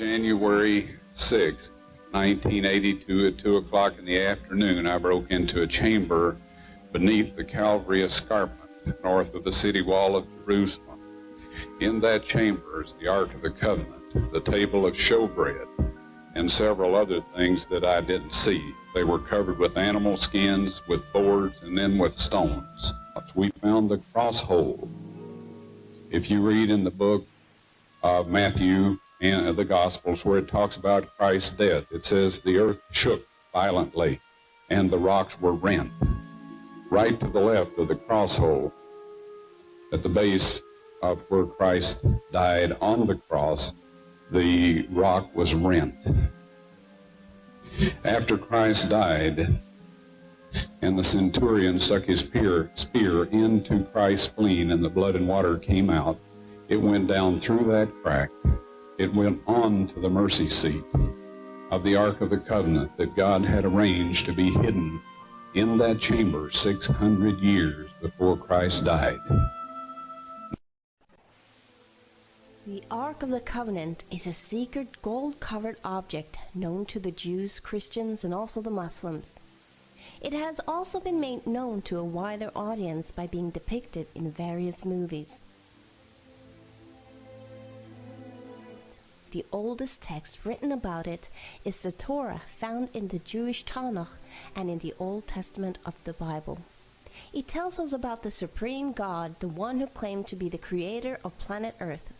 January 6th, 1982 at 2 o'clock in the afternoon, I broke into a chamber beneath the Calvary escarpment north of the city wall of Jerusalem. In that chamber is the Ark of the Covenant, the table of showbread, and several other things that I didn't see. They were covered with animal skins, with boards, and then with stones. We found the cross hole. If you read in the book of Matthew and the Gospels where it talks about Christ's death, it says the earth shook violently and the rocks were rent. Right to the left of the cross hole, at the base of where Christ died on the cross, the rock was rent. After Christ died, and the centurion stuck his spear into Christ's spleen, and the blood and water came out, it went down through that crack. It went on to the mercy seat of the Ark of the Covenant that God had arranged to be hidden in that chamber 600 years before Christ died. The Ark of the Covenant is a secret gold-covered object known to the Jews, Christians, and also the Muslims. It has also been made known to a wider audience by being depicted in various movies. The oldest text written about it is the Torah, found in the Jewish Tanakh and in the Old Testament of the Bible. It tells us about the supreme God, the one who claimed to be the creator of planet Earth.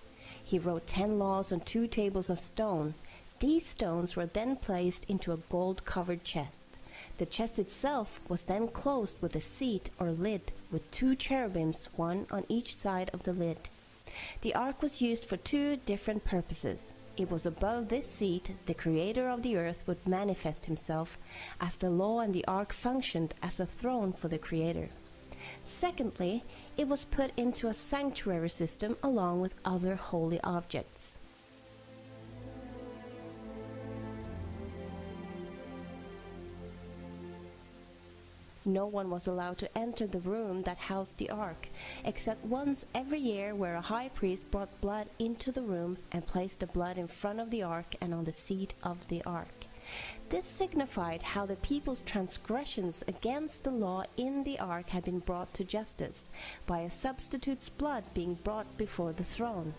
He wrote 10 laws on 2 tables of stone. These stones were then placed into a gold-covered chest. The chest itself was then closed with a seat or lid with 2 cherubims, one on each side of the lid. The ark was used for 2 different purposes. It was above this seat the creator of the earth would manifest himself, as the law and the ark functioned as a throne for the creator. Secondly, it was put into a sanctuary system along with other holy objects. No one was allowed to enter the room that housed the ark, except once every year, where a high priest brought blood into the room and placed the blood in front of the ark and on the seat of the ark. This signified how the people's transgressions against the law in the ark had been brought to justice, by a substitute's blood being brought before the throne.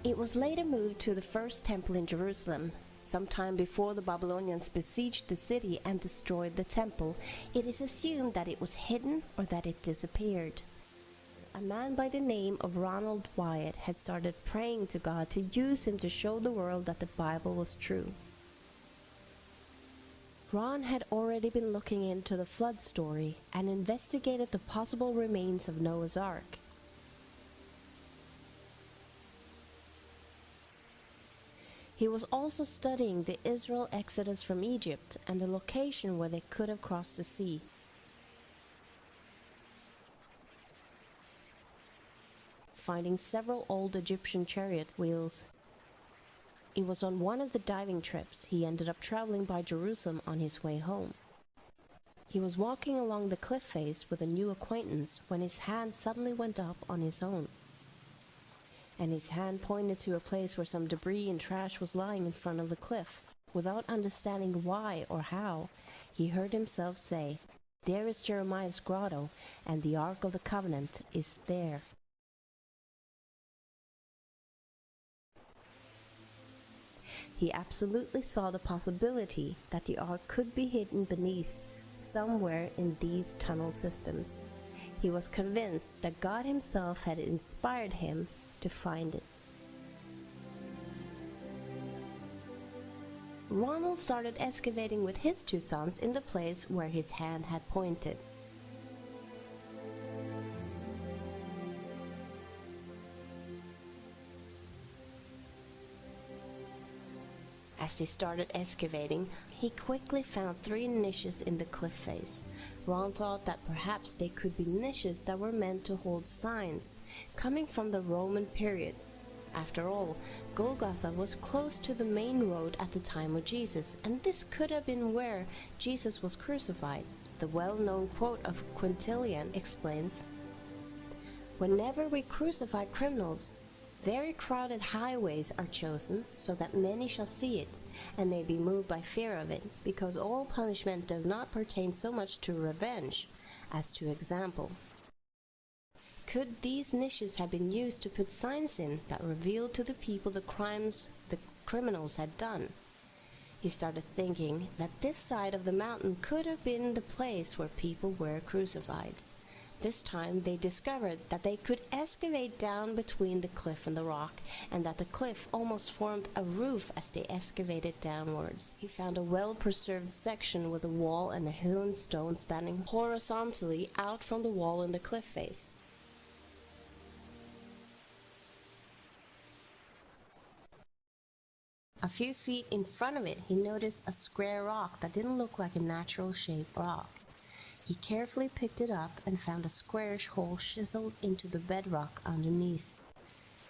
It was later moved to the first temple in Jerusalem. Sometime before the Babylonians besieged the city and destroyed the temple, it is assumed that it was hidden or that it disappeared. A man by the name of Ronald Wyatt had started praying to God to use him to show the world that the Bible was true. Ron had already been looking into the flood story and investigated the possible remains of Noah's Ark. He was also studying the Israel exodus from Egypt and the location where they could have crossed the sea. Finding several old Egyptian chariot wheels. It was on one of the diving trips he ended up traveling by Jerusalem on his way home. He was walking along the cliff face with a new acquaintance when his hand suddenly went up on his own, and his hand pointed to a place where some debris and trash was lying in front of the cliff. Without understanding why or how, he heard himself say, "There is Jeremiah's grotto, and the Ark of the Covenant is there." He absolutely saw the possibility that the Ark could be hidden beneath, somewhere in these tunnel systems. He was convinced that God himself had inspired him to find it. Ronald started excavating with his 2 sons in the place where his hand had pointed. As they started excavating, he quickly found 3 niches in the cliff face. Ron thought that perhaps they could be niches that were meant to hold signs, coming from the Roman period. After all, Golgotha was close to the main road at the time of Jesus, and this could have been where Jesus was crucified. The well-known quote of Quintilian explains, Whenever we crucify criminals, very crowded highways are chosen so that many shall see it and may be moved by fear of it, because all punishment does not pertain so much to revenge as to example. Could these niches have been used to put signs in that revealed to the people the crimes the criminals had done? He started thinking that this side of the mountain could have been the place where people were crucified. This time they discovered that they could excavate down between the cliff and the rock, and that the cliff almost formed a roof as they excavated downwards. He found a well-preserved section with a wall and a hewn stone standing horizontally out from the wall in the cliff face. A few feet in front of it, he noticed a square rock that didn't look like a natural shaped rock. He carefully picked it up and found a squarish hole chiseled into the bedrock underneath.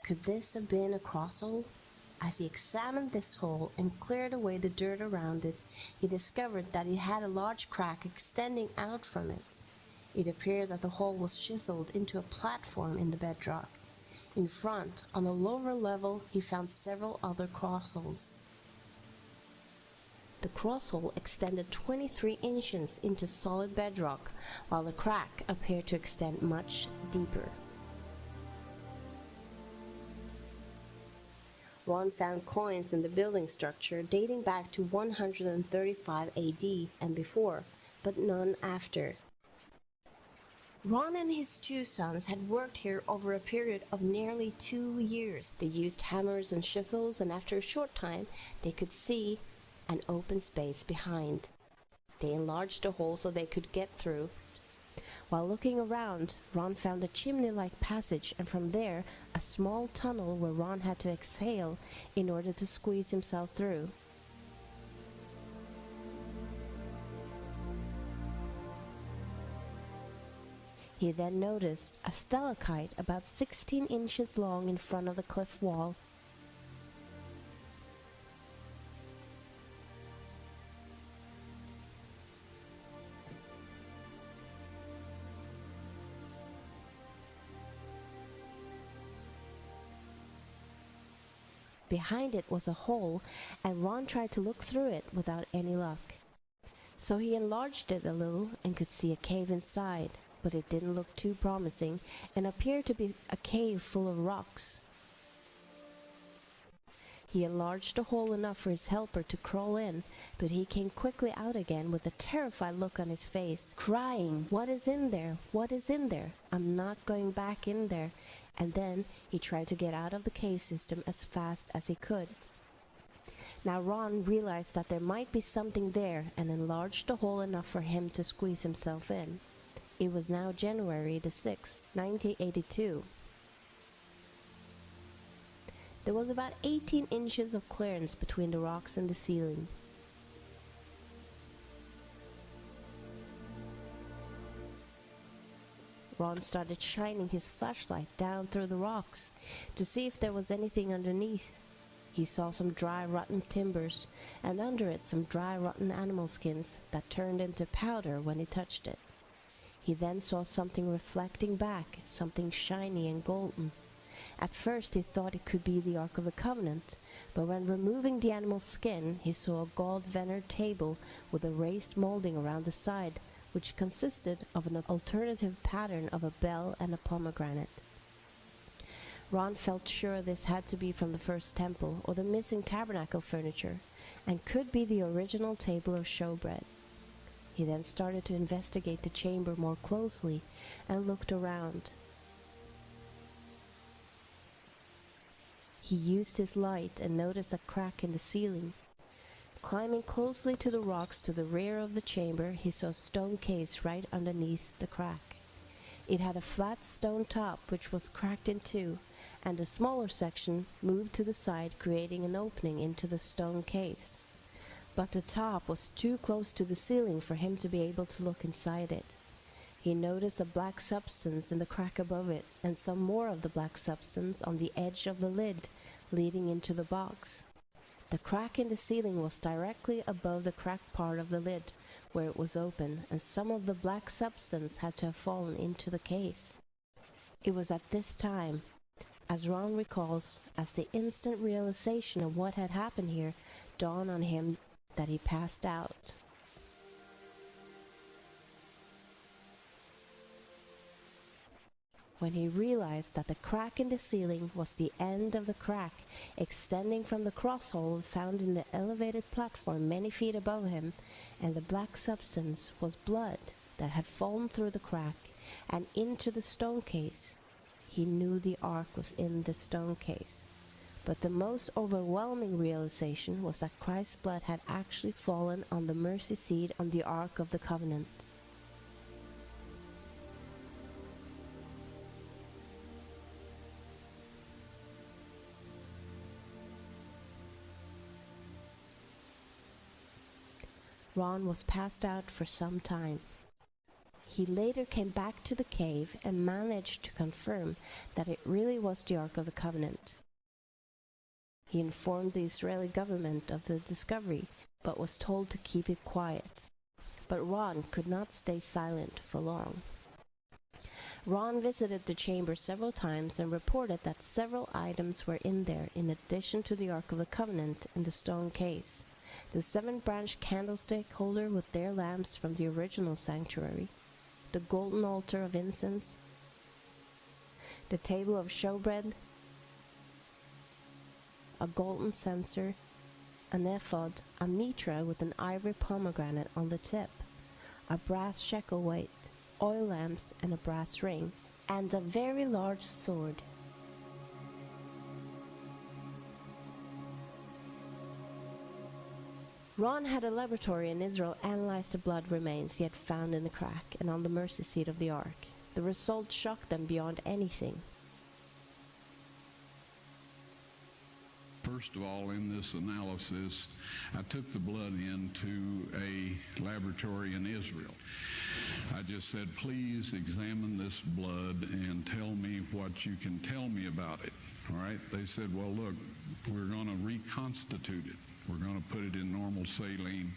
Could this have been a crosshole? As he examined this hole and cleared away the dirt around it, he discovered that it had a large crack extending out from it. It appeared that the hole was chiseled into a platform in the bedrock. In front, on a lower level, he found several other crossholes. The crosshole extended 23 inches into solid bedrock, while the crack appeared to extend much deeper. Ron found coins in the building structure dating back to 135 AD and before, but none after. Ron and his two sons had worked here over a period of nearly 2 years. They used hammers and chisels, and after a short time they could see an open space behind. They enlarged the hole so they could get through. While looking around, Ron found a chimney-like passage, and from there a small tunnel where Ron had to exhale in order to squeeze himself through. He then noticed a stalactite about 16 inches long in front of the cliff wall. Behind it was a hole, and Ron tried to look through it without any luck. So he enlarged it a little and could see a cave inside, but it didn't look too promising and appeared to be a cave full of rocks. He enlarged the hole enough for his helper to crawl in, but he came quickly out again with a terrified look on his face, crying, "What is in there? What is in there? I'm not going back in there." And then he tried to get out of the cave system as fast as he could. Now Ron realized that there might be something there and enlarged the hole enough for him to squeeze himself in. It was now January the 6th, 1982. There was about 18 inches of clearance between the rocks and the ceiling. Ron started shining his flashlight down through the rocks to see if there was anything underneath. He saw some dry, rotten timbers, and under it some dry, rotten animal skins that turned into powder when he touched it. He then saw something reflecting back, something shiny and golden. At first he thought it could be the Ark of the Covenant, but when removing the animal's skin, he saw a gold veneered table with a raised molding around the side, which consisted of an alternative pattern of a bell and a pomegranate. Ron felt sure this had to be from the first temple or the missing tabernacle furniture, and could be the original table of showbread. He then started to investigate the chamber more closely and looked around. He used his light and noticed a crack in the ceiling. Climbing closely to the rocks to the rear of the chamber, he saw a stone case right underneath the crack. It had a flat stone top which was cracked in two, and a smaller section moved to the side, creating an opening into the stone case. But the top was too close to the ceiling for him to be able to look inside it. He noticed a black substance in the crack above it, and some more of the black substance on the edge of the lid, leading into the box. The crack in the ceiling was directly above the cracked part of the lid, where it was open, and some of the black substance had to have fallen into the case. It was at this time, as Ron recalls, as the instant realization of what had happened here dawned on him, that he passed out. When he realized that the crack in the ceiling was the end of the crack extending from the crosshole found in the elevated platform many feet above him, and the black substance was blood that had fallen through the crack and into the stone case, he knew the ark was in the stone case. But the most overwhelming realization was that Christ's blood had actually fallen on the mercy seat on the Ark of the Covenant. Ron was passed out for some time. He later came back to the cave and managed to confirm that it really was the Ark of the Covenant. He informed the Israeli government of the discovery, but was told to keep it quiet. But Ron could not stay silent for long. Ron visited the chamber several times and reported that several items were in there in addition to the Ark of the Covenant in the stone case. The 7-branch candlestick holder with their lamps from the original sanctuary, the golden altar of incense, the table of showbread, a golden censer, an ephod, a mitra with an ivory pomegranate on the tip, a brass shekel weight, oil lamps and a brass ring, and a very large sword. Ron had a laboratory in Israel analyze the blood remains he had found in the crack and on the mercy seat of the ark. The results shocked them beyond anything. First of all, in this analysis, I took the blood into a laboratory in Israel. I just said, please examine this blood and tell me what you can tell me about it. All right? They said, well, look, we're going to reconstitute it. We're going to put it in normal saline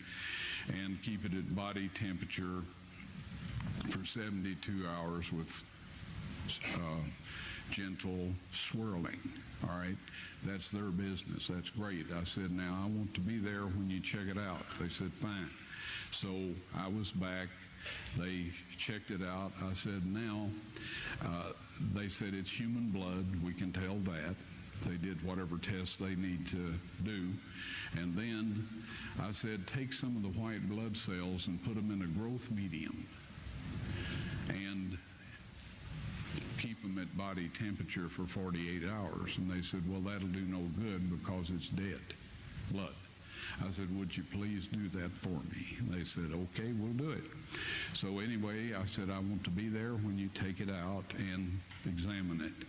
and keep it at body temperature for 72 hours with gentle swirling. All right? That's their business. That's great. I said, now I want to be there when you check it out. They said, fine. So I was back. They checked it out. I said, now, they said it's human blood. We can tell that. They did whatever tests they need to do. And then I said, take some of the white blood cells and put them in a growth medium and keep them at body temperature for 48 hours. And they said, well, that'll do no good because it's dead blood. I said, would you please do that for me? And they said, okay, we'll do it. So anyway, I said, I want to be there when you take it out and examine it.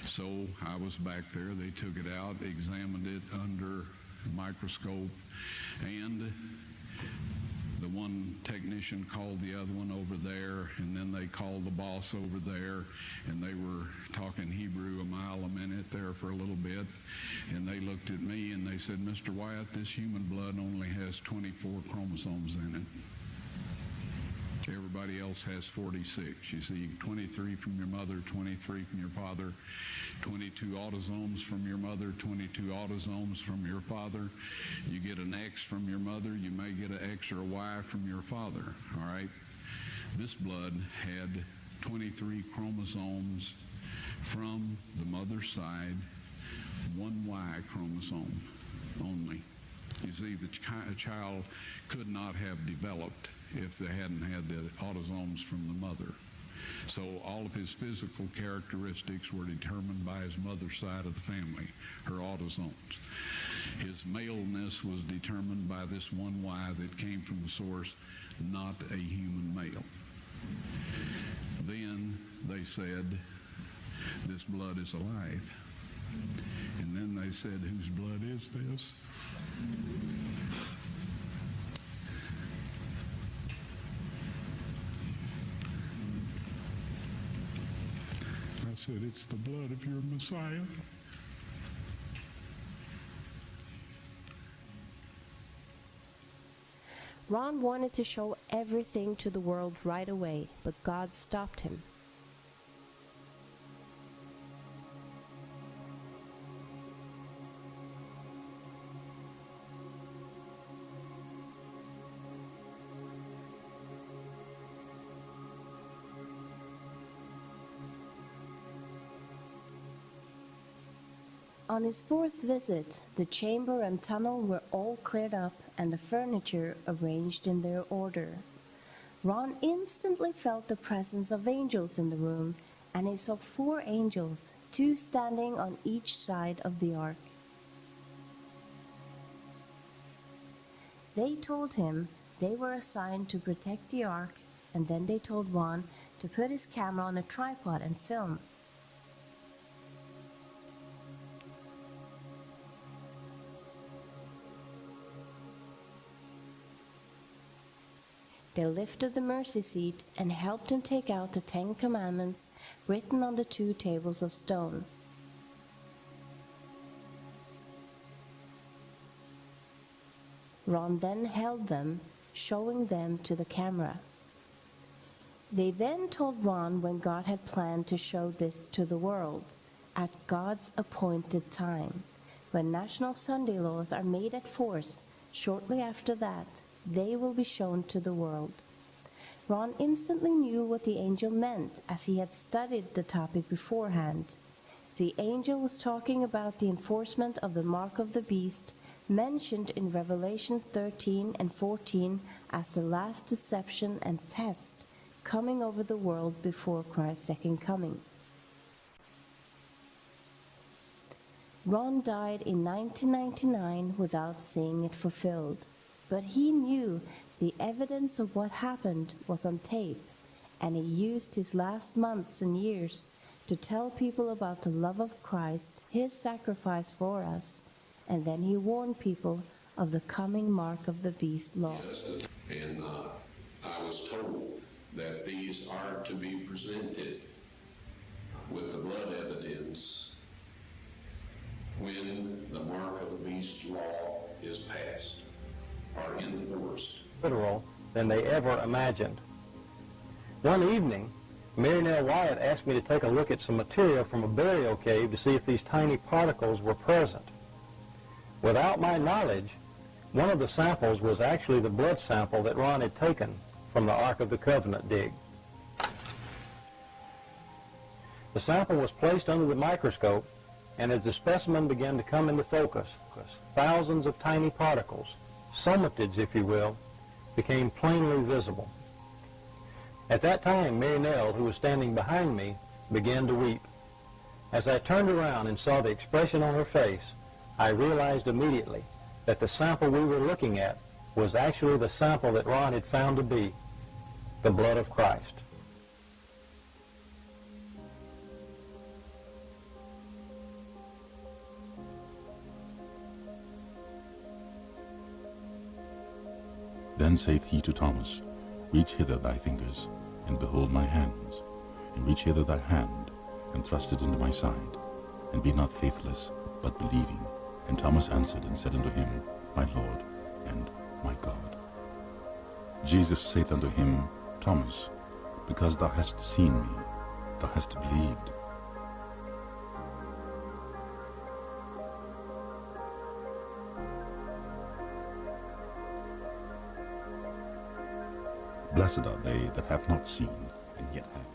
So I was back there. They took it out, examined it under a microscope, and the one technician called the other one over there, and then they called the boss over there, and they were talking Hebrew a mile a minute there for a little bit, and they looked at me and they said, Mr. Wyatt, this human blood only has 24 chromosomes in it. Everybody else has 46. You see, 23 from your mother, 23 from your father, 22 autosomes from your mother, 22 autosomes from your father. You get an X from your mother, you may get an X or a Y from your father, all right? This blood had 23 chromosomes from the mother's side, one Y chromosome only. You see, the child could not have developed if they hadn't had the autosomes from the mother. So all of his physical characteristics were determined by his mother's side of the family, her autosomes. His maleness was determined by this one Y that came from the source, not a human male. Then they said, this blood is alive. And then they said, whose blood is this? I said, it's the blood of your Messiah. Ron wanted to show everything to the world right away, but God stopped him. On his fourth visit, the chamber and tunnel were all cleared up and the furniture arranged in their order. Ron instantly felt the presence of angels in the room, and he saw 4 angels, 2 standing on each side of the ark. They told him they were assigned to protect the ark, and then they told Ron to put his camera on a tripod and film. They lifted the mercy seat and helped him take out the 10 Commandments written on the 2 tables of stone. Ron then held them, showing them to the camera. They then told Ron when God had planned to show this to the world, at God's appointed time. When national Sunday laws are made at force, shortly after that, they will be shown to the world. Ron instantly knew what the angel meant, as he had studied the topic beforehand. The angel was talking about the enforcement of the mark of the beast, mentioned in Revelation 13 and 14 as the last deception and test coming over the world before Christ's second coming. Ron died in 1999 without seeing it fulfilled. But he knew the evidence of what happened was on tape, and he used his last months and years to tell people about the love of Christ, his sacrifice for us, and then he warned people of the coming mark of the beast law. Yes, and I was told that these are to be presented with the blood evidence when the mark of the beast law is passed. Are enforced. Literal than they ever imagined. One evening, Mary Nell Wyatt asked me to take a look at some material from a burial cave to see if these tiny particles were present. Without my knowledge, one of the samples was actually the blood sample that Ron had taken from the Ark of the Covenant dig. The sample was placed under the microscope, and as the specimen began to come into focus, thousands of tiny particles, somatids, if you will, became plainly visible. At that time, Mary Nell, who was standing behind me, began to weep. As I turned around and saw the expression on her face, I realized immediately that the sample we were looking at was actually the sample that Ron had found to be the blood of Christ. Then saith he to Thomas, Reach hither thy fingers, and behold my hands, and reach hither thy hand, and thrust it into my side, and be not faithless, but believing. And Thomas answered and said unto him, My Lord and my God. Jesus saith unto him, Thomas, because thou hast seen me, thou hast believed. Blessed are they that have not seen, and yet have